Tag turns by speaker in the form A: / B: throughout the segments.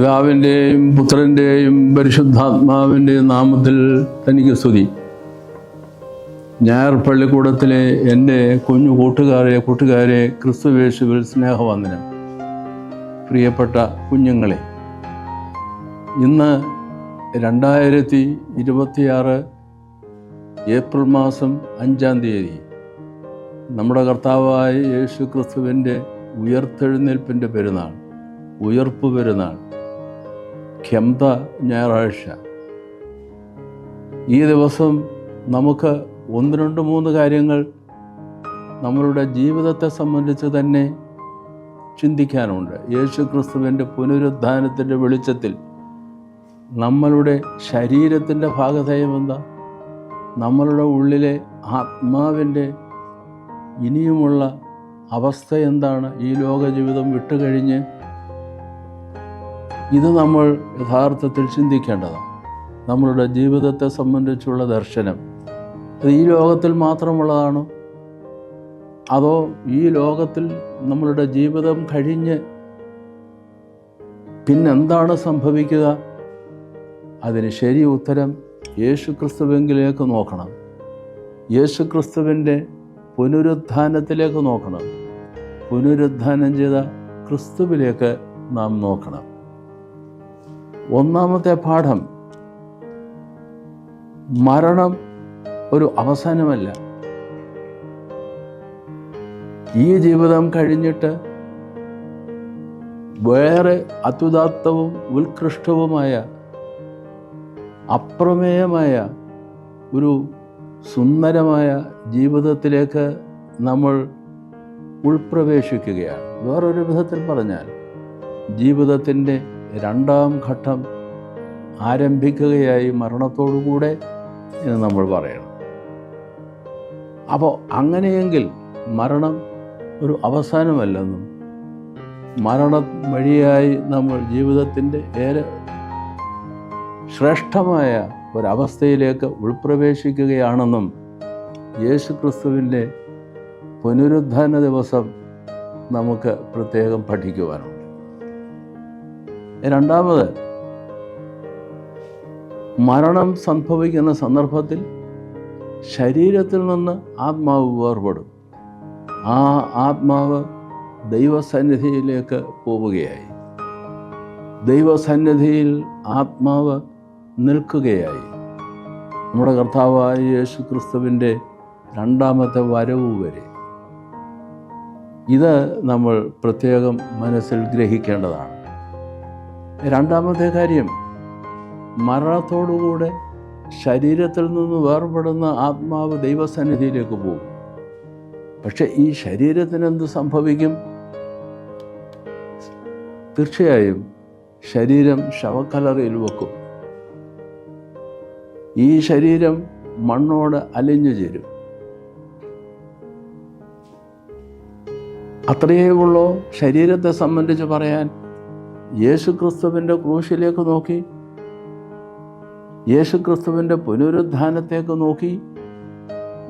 A: പിതാവിൻ്റെയും പുത്രൻ്റെയും പരിശുദ്ധാത്മാവിൻ്റെയും നാമത്തിൽ തനിക്ക് സ്തുതി. ഞായർ പള്ളിക്കൂടത്തിലെ എൻ്റെ കുഞ്ഞു കൂട്ടുകാരെ ക്രിസ്തുവേശുവിൽ സ്നേഹവന്ദനം. പ്രിയപ്പെട്ട കുഞ്ഞുങ്ങളെ, ഇന്ന് 2026 ഏപ്രിൽ മാസം 5-ാം തീയതി നമ്മുടെ കർത്താവായ യേശു ക്രിസ്തുവിൻ്റെ ഉയർത്തെഴുന്നേൽപ്പിൻ്റെ പെരുന്നാൾ, ഉയർപ്പ് പെരുന്നാൾ, ഖെംത ഞായറാഴ്ച. ഈ ദിവസം നമുക്ക് 1-2-3 കാര്യങ്ങൾ നമ്മളുടെ ജീവിതത്തെ സംബന്ധിച്ച് തന്നെ ചിന്തിക്കാനുണ്ട്. യേശു ക്രിസ്തുവിൻ്റെ പുനരുദ്ധാനത്തിൻ്റെ വെളിച്ചത്തിൽ നമ്മളുടെ ശരീരത്തിൻ്റെ ഭാഗധേയം എന്താ, നമ്മളുടെ ഉള്ളിലെ ആത്മാവിൻ്റെ ഇനിയുമുള്ള അവസ്ഥ എന്താണ്, ഈ ലോക ജീവിതം വിട്ടുകഴിഞ്ഞ് ഇത് നമ്മൾ യഥാർത്ഥത്തിൽ ചിന്തിക്കേണ്ടതാണ്. നമ്മളുടെ ജീവിതത്തെ സംബന്ധിച്ചുള്ള ദർശനം അത് ഈ ലോകത്തിൽ മാത്രമുള്ളതാണോ, അതോ ഈ ലോകത്തിൽ നമ്മളുടെ ജീവിതം കഴിഞ്ഞ് പിന്നെന്താണ് സംഭവിക്കുക? അതിന് ശരി ഉത്തരം യേശു ക്രിസ്തുവിലേക്ക് നോക്കണം. യേശു ക്രിസ്തുവിൻ്റെ പുനരുദ്ധാനത്തിലേക്ക് നോക്കണം. പുനരുദ്ധാനം ചെയ്ത ക്രിസ്തുവിലേക്ക് നാം നോക്കണം. ഒന്നാമത്തെ പാഠം, മരണം ഒരു അവസാനമല്ല. ഈ ജീവിതം കഴിഞ്ഞിട്ട് വേറെ അത്യുദാത്തവും ഉത്കൃഷ്ടവുമായ അപ്രമേയമായ ഒരു സുന്ദരമായ ജീവിതത്തിലേക്ക് നമ്മൾ ഉൾപ്രവേശിക്കുകയാണ്. വേറൊരു വിധത്തിൽ പറഞ്ഞാൽ ജീവിതത്തിൻ്റെ 2-ാം ഘട്ടം ആരംഭിക്കുകയായി മരണത്തോടുകൂടെ എന്ന് നമ്മൾ പറയണം. അപ്പോൾ അങ്ങനെയെങ്കിൽ മരണം ഒരു അവസാനമല്ലെന്നും മരണം വഴിയായി നമ്മൾ ജീവിതത്തിൻ്റെ ഏറെ ശ്രേഷ്ഠമായ ഒരവസ്ഥയിലേക്ക് ഉൾപ്രവേശിക്കുകയാണെന്നും യേശു ക്രിസ്തുവിൻ്റെ പുനരുദ്ധാന ദിവസം നമുക്ക് പ്രത്യേകം പഠിക്കുവാനുണ്ട്. രണ്ടാമത്, മരണം സംഭവിക്കുന്ന സന്ദർഭത്തിൽ ശരീരത്തിൽ നിന്ന് ആത്മാവ് വേർപെടും. ആ ആത്മാവ് ദൈവസന്നിധിയിലേക്ക് പോവുകയായി. ദൈവസന്നിധിയിൽ ആത്മാവ് നിൽക്കുകയായി. നമ്മുടെ കർത്താവായ യേശു ക്രിസ്തുവിൻ്റെ 2-ാമത്തെ വരവ് വരെ. ഇത് നമ്മൾ പ്രത്യേകം മനസ്സിൽ ഗ്രഹിക്കേണ്ടതാണ്. 2-ാമത്തെ കാര്യം, മരണത്തോടുകൂടെ ശരീരത്തിൽ നിന്ന് വേർപെടുന്ന ആത്മാവ് ദൈവസന്നിധിയിലേക്ക് പോകും. പക്ഷെ ഈ ശരീരത്തിന് എന്ത് സംഭവിക്കും? തീർച്ചയായും ശരീരം ശവക്കല്ലറയിൽ വെക്കും. ഈ ശരീരം മണ്ണോട് അലിഞ്ഞു ചേരും. അത്രയേ ഉള്ളൂ ശരീരത്തെ സംബന്ധിച്ച് പറയാൻ. യേശു ക്രിസ്തുവിൻ്റെ ക്രൂശിലേക്ക് നോക്കി, യേശു ക്രിസ്തുവിൻ്റെ പുനരുദ്ധാനത്തേക്ക് നോക്കി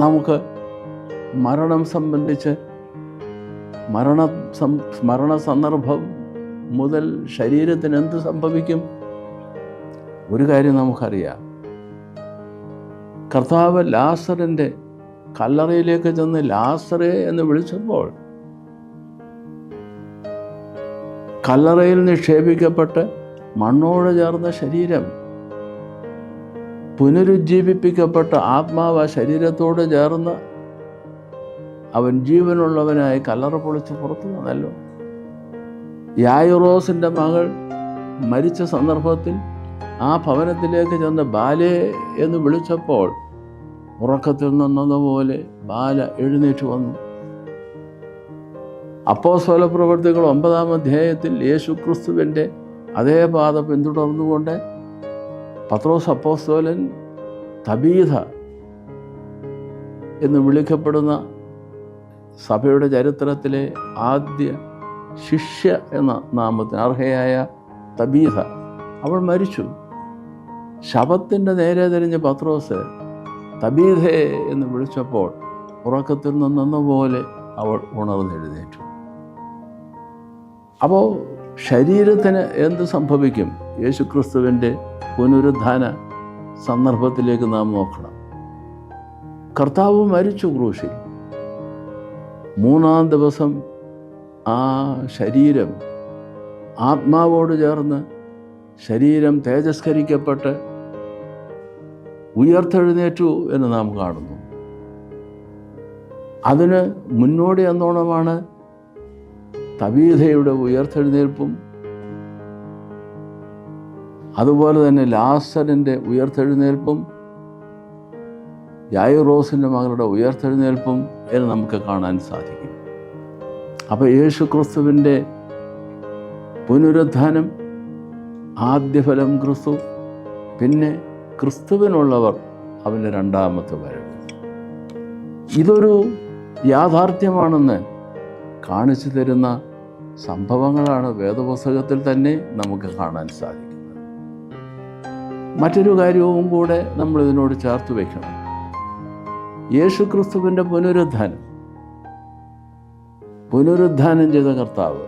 A: നമുക്ക് മരണം സംബന്ധിച്ച് മരണ സന്ദർഭം മുതൽ ശരീരത്തിന് എന്ത് സംഭവിക്കും? ഒരു കാര്യം നമുക്കറിയാം. കർത്താവ് ലാസറിൻ്റെ കല്ലറയിലേക്ക് ചെന്ന് ലാസറേ എന്ന് വിളിച്ചപ്പോൾ കല്ലറയിൽ നിക്ഷേപിക്കപ്പെട്ട് മണ്ണോട് ചേർന്ന ശരീരം പുനരുജ്ജീവിപ്പിക്കപ്പെട്ട ആത്മാവ് ആ ശരീരത്തോട് ചേർന്ന് അവൻ ജീവനുള്ളവനായി കല്ലറ പൊളിച്ച് പുറത്തു വന്നല്ലോ. യായിറോസിൻ്റെ മകൾ മരിച്ച സന്ദർഭത്തിൽ ആ ഭവനത്തിലേക്ക് ചെന്ന് ബാലേ എന്ന് വിളിച്ചപ്പോൾ ഉറക്കത്തിൽ നിന്നതുപോലെ ബാല എഴുന്നേറ്റ് വന്നു. അപ്പോസ്തല പ്രവൃത്തികൾ 9-ാം അധ്യായത്തിൽ യേശു ക്രിസ്തുവിൻ്റെ അതേ പാത പിന്തുടർന്നുകൊണ്ട് പത്രോസ് അപ്പോസ്തലൻ തബീഥ എന്ന് വിളിക്കപ്പെടുന്ന സഭയുടെ ചരിത്രത്തിലെ ആദ്യ ശിഷ്യ എന്ന നാമത്തിന് അർഹയായ തബീഥ, അവൾ മരിച്ചു. ശവത്തിൻ്റെ നേരെ തിരിഞ്ഞ് പത്രോസ് തബീഥേ എന്ന് വിളിച്ചപ്പോൾ ഉറക്കത്തിൽ നിന്നതുപോലെ അവൾ ഉണർന്നെഴുന്നേറ്റു. അപ്പോൾ ശരീരത്തിന് എന്ത് സംഭവിക്കും? യേശുക്രിസ്തുവിൻ്റെ പുനരുദ്ധാന സന്ദർഭത്തിലേക്ക് നാം നോക്കണം. കർത്താവ് മരിച്ചു ക്രൂശിൽ. 3-ാം ദിവസം ആ ശരീരം ആത്മാവോട് ചേർന്ന് ശരീരം തേജസ്കരിക്കപ്പെട്ട് ഉയർത്തെഴുന്നേറ്റു എന്ന് നാം കാണുന്നു. അതിന് മുന്നോടി എന്നോണമാണ് തബീഥയുടെ ഉയർത്തെഴുന്നേൽപ്പും അതുപോലെ തന്നെ ലാസറിൻ്റെ ഉയർത്തെഴുന്നേൽപ്പും യായിറോസിൻ്റെ മകളുടെ ഉയർത്തെഴുന്നേൽപ്പും എന്ന് നമുക്ക് കാണാൻ സാധിക്കും. അപ്പോൾ യേശു ക്രിസ്തുവിൻ്റെ പുനരുദ്ധാനം, ആദ്യഫലം ക്രിസ്തു, പിന്നെ ക്രിസ്തുവിനുള്ളവർ അവൻ്റെ രണ്ടാമത്തെ വരവ്. ഇതൊരു യാഥാർത്ഥ്യമാണെന്ന് കാണിച്ചു തരുന്ന സംഭവങ്ങളാണ് വേദപുസ്തകത്തിൽ തന്നെ നമുക്ക് കാണാൻ സാധിക്കുന്നത്. മറ്റൊരു കാര്യവും കൂടെ നമ്മൾ ഇതിനോട് ചേർത്ത് വയ്ക്കണം. യേശു ക്രിസ്തുവിൻ്റെ പുനരുദ്ധാനം ചെയ്ത കർത്താവ്,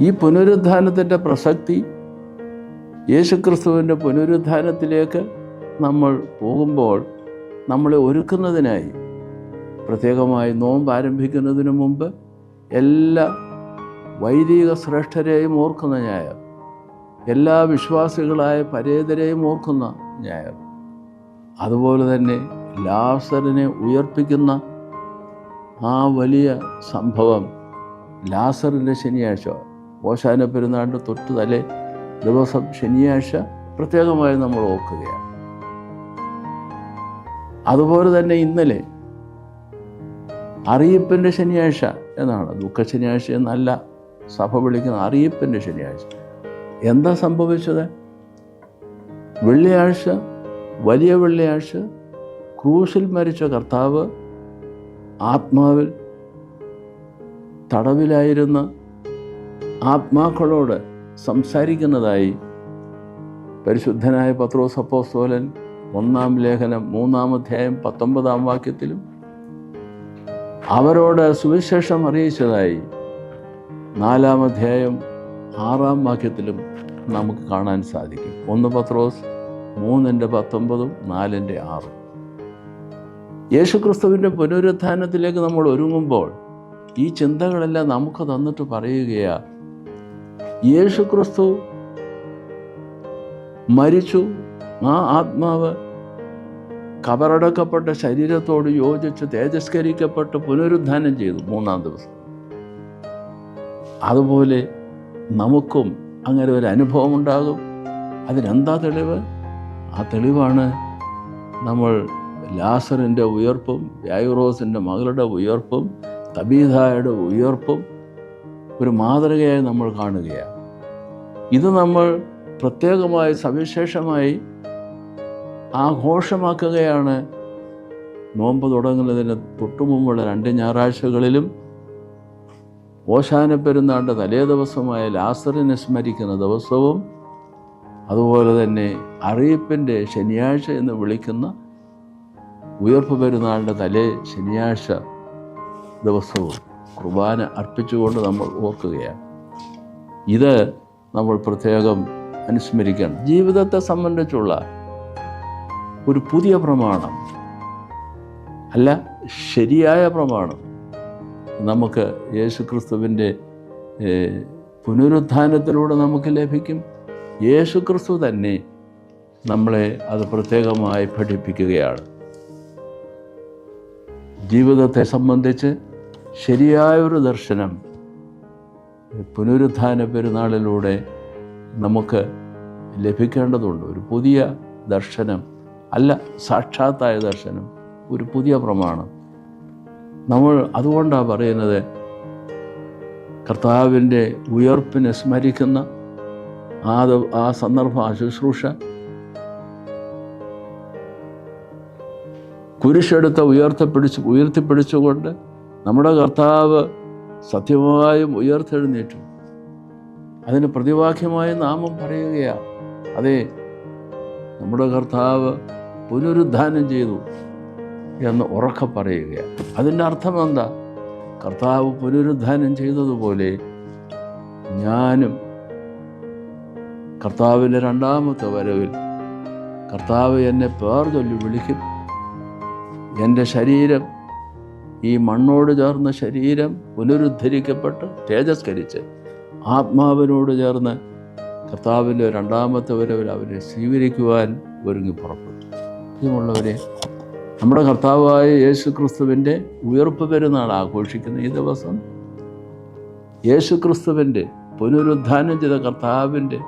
A: ഈ പുനരുദ്ധാനത്തിൻ്റെ പ്രസക്തി, യേശുക്രിസ്തുവിൻ്റെ പുനരുദ്ധാനത്തിലേക്ക് നമ്മൾ പോകുമ്പോൾ നമ്മളെ ഒരുക്കുന്നതിനായി പ്രത്യേകമായി നോമ്പ് ആരംഭിക്കുന്നതിന് മുമ്പ് എല്ലാ വൈദിക ശ്രേഷ്ഠരെയും ഓർക്കുന്ന ഞായർ, എല്ലാ വിശ്വാസികളായ പരേതരെയും ഓർക്കുന്ന ഞായർ, അതുപോലെ തന്നെ ലാസറിനെ ഉയർപ്പിക്കുന്ന ആ വലിയ സംഭവം ലാസറിൻ്റെ ശനിയാഴ്ച, ഓശാന പെരുന്നാളിൻ്റെ തൊട്ട് തലേ ദിവസം ശനിയാഴ്ച പ്രത്യേകമായി നമ്മൾ ഓർക്കുകയാണ്. അതുപോലെ തന്നെ ഇന്നലെ അറിയിപ്പിൻ്റെ ശനിയാഴ്ച എന്നാണ്, ദുഃഖ ശനിയാഴ്ച എന്നല്ല സഭ വിളിക്കുന്ന, അറിയിപ്പിൻ്റെ ശനിയാഴ്ച. എന്താ സംഭവിച്ചത്? വെള്ളിയാഴ്ച, വലിയ വെള്ളിയാഴ്ച ക്രൂശിൽ മരിച്ച കർത്താവ് ആത്മാവിൽ തടവിലായിരുന്ന ആത്മാക്കളോട് സംസാരിക്കുന്നതായി പരിശുദ്ധനായ പത്രോസ് അപ്പോസ്തലൻ 1-ാം ലേഖനം 3-ാം അധ്യായം 19-ാം വാക്യത്തിലും അവരോട് സുവിശേഷം അറിയിച്ചതായി 4-ാം അധ്യായം 6-ാം വാക്യത്തിലും നമുക്ക് കാണാൻ സാധിക്കും. 1 പത്രോസ് 3:19, 4:6. യേശുക്രിസ്തുവിൻ്റെ പുനരുത്ഥാനത്തിലേക്ക് നമ്മൾ ഒരുങ്ങുമ്പോൾ ഈ ചിന്തകളെല്ലാം നമുക്ക് തന്നിട്ട് പറയുകയാണ്, യേശുക്രിസ്തു മരിച്ചു, ആ ആത്മാവ് കബറടക്കപ്പെട്ട ശരീരത്തോട് യോജിച്ച് തേജസ്കരിക്കപ്പെട്ട് പുനരുദ്ധാനം ചെയ്തു 3-ാം ദിവസം. അതുപോലെ നമുക്കും അങ്ങനെ ഒരു അനുഭവം ഉണ്ടാകും. അതിനെന്താ തെളിവ്? ആ തെളിവാണ് നമ്മൾ ലാസറിൻ്റെ ഉയർപ്പും യായിറോസിൻ്റെ മകളുടെ ഉയർപ്പും തബീഥയുടെ ഉയർപ്പും ഒരു മാതൃകയായി നമ്മൾ കാണുകയാണ്. ഇത് നമ്മൾ പ്രത്യേകമായി സവിശേഷമായി ആഘോഷമാക്കുകയാണ് നോമ്പ് തുടങ്ങുന്നതിന് തൊട്ടുമുമ്പുള്ള 2 ഞായറാഴ്ചകളിലും ഓശാന പെരുന്നാളിൻ്റെ തലേ ദിവസമായ ലാസറിനെ സ്മരിക്കുന്ന ദിവസവും അതുപോലെ തന്നെ അറിയിപ്പിൻ്റെ ശനിയാഴ്ച എന്ന് വിളിക്കുന്ന ഉയർപ്പ് പെരുന്നാളിൻ്റെ തലേ ശനിയാഴ്ച ദിവസവും കുർബാന അർപ്പിച്ചുകൊണ്ട് നമ്മൾ ഓർക്കുകയാണ്. ഇത് നമ്മൾ പ്രത്യേകം അനുസ്മരിക്കണം. ജീവിതത്തെ സംബന്ധിച്ചുള്ള ഒരു പുതിയ പ്രമാണം അല്ല, ശരിയായ പ്രമാണം നമുക്ക് യേശുക്രിസ്തുവിൻ്റെ പുനരുത്ഥാനത്തിലൂടെ നമുക്ക് ലഭിക്കും. യേശുക്രിസ്തു തന്നെ നമ്മളെ അത് പ്രത്യേകമായി പഠിപ്പിക്കുകയാണ്. ജീവിതത്തെ സംബന്ധിച്ച് ശരിയായൊരു ദർശനം പുനരുത്ഥാന പെരുന്നാളിലൂടെ നമുക്ക് ലഭിക്കേണ്ടതുണ്ട്. ഒരു പുതിയ ദർശനം അല്ല, സാക്ഷാത്തായ ദർശനം, ഒരു പുതിയ പ്രമാണം. നമ്മൾ അതുകൊണ്ടാണ് പറയുന്നത്, കർത്താവിൻ്റെ ഉയർപ്പിനെ സ്മരിക്കുന്ന ആ സന്ദർഭം, ആ ശുശ്രൂഷ, കുരിശെടുത്ത് ഉയർത്തിപ്പിടിച്ചുകൊണ്ട് നമ്മുടെ കർത്താവ് സത്യമായും ഉയർത്തെഴുന്നേറ്റു. അതിന് പ്രതിവാക്യമായ നാമം പറയുകയാണ്, അതെ, നമ്മുടെ കർത്താവ് പുനരുദ്ധാനം ചെയ്തു എന്ന് ഉറക്കെ പറയുകയാണ്. അതിൻ്റെ അർത്ഥം എന്താ? കർത്താവ് പുനരുദ്ധാനം ചെയ്തതുപോലെ ഞാനും കർത്താവിൻ്റെ രണ്ടാമത്തെ വരവിൽ കർത്താവ് എന്നെ പേർ ചൊല്ലി വിളിക്കും. എൻ്റെ ശരീരം, ഈ മണ്ണോട് ചേർന്ന ശരീരം പുനരുദ്ധരിക്കപ്പെട്ട് തേജസ്കരിച്ച് ആത്മാവിനോട് ചേർന്ന് കർത്താവിൻ്റെ രണ്ടാമത്തെ വരവിൽ അവരെ സ്വീകരിക്കുവാൻ ഒരുങ്ങി പുറപ്പെട്ടു. ഇതുമുള്ളവരെ, നമ്മുടെ കർത്താവായ യേശു ക്രിസ്തുവിൻ്റെ ഉയർപ്പ് പെരുന്നാൾ ആഘോഷിക്കുന്ന ഈ ദിവസം യേശു ക്രിസ്തുവിൻ്റെ പുനരുദ്ധാനം ചെയ്ത കർത്താവിൻ്റെ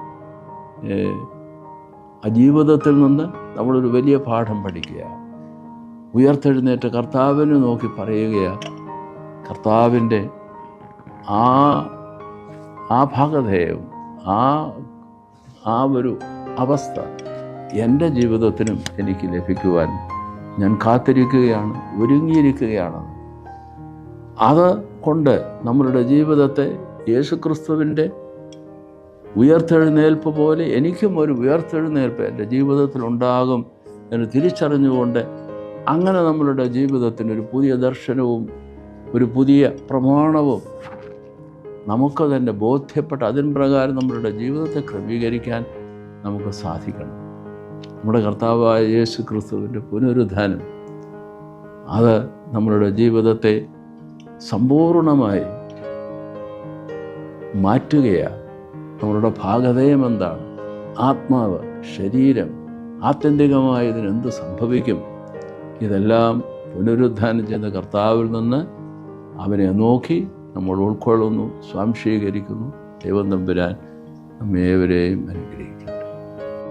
A: ജീവിതത്തിൽ നിന്ന് നമ്മളൊരു വലിയ പാഠം പഠിക്കുകയാണ്. ഉയർത്തെഴുന്നേറ്റ കർത്താവിനെ നോക്കി പറയുകയാണ്, കർത്താവിൻ്റെ ആ ഭാഗധേയം, ആ ഒരു അവസ്ഥ എൻ്റെ ജീവിതത്തിനും എനിക്ക് ലഭിക്കുവാൻ ഞാൻ കാത്തിരിക്കുകയാണ്, ഒരുങ്ങിയിരിക്കുകയാണ്. അത് കൊണ്ട് നമ്മളുടെ ജീവിതത്തെ യേശുക്രിസ്തുവിൻ്റെ ഉയർത്തെഴുന്നേൽപ്പ് പോലെ എനിക്കും ഒരു ഉയർത്തെഴുന്നേൽപ്പ് എൻ്റെ ജീവിതത്തിൽ ഉണ്ടാകും എന്ന് തിരിച്ചറിഞ്ഞുകൊണ്ട് അങ്ങനെ നമ്മളുടെ ജീവിതത്തിനൊരു പുതിയ ദർശനവും ഒരു പുതിയ പ്രമാണവും നമുക്ക് തന്നെ ബോധ്യപ്പെട്ട് അതിന് പ്രകാരം നമ്മളുടെ ജീവിതത്തെ ക്രമീകരിക്കാൻ നമുക്ക് സാധിക്കണം. നമ്മുടെ കർത്താവായ യേശു ക്രിസ്തുവിൻ്റെ പുനരുദ്ധാനം അത് നമ്മളുടെ ജീവിതത്തെ സമ്പൂർണമായി മാറ്റുകയാണ്. നമ്മളുടെ ഭാഗധേയം എന്താണ്? ആത്മാവ്, ശരീരം, ആത്യന്തികമായി ഇതിനെന്ത് സംഭവിക്കും? ഇതെല്ലാം പുനരുദ്ധാനം ചെയ്ത കർത്താവിൽ നിന്ന് അവനെ നോക്കി നമ്മൾ ഉൾക്കൊള്ളുന്നു, സ്വാംശീകരിക്കുന്നു. ദൈവം തമ്പുരാൻ നമ്മേവരെയും അനുഗ്രഹിക്കുന്നു.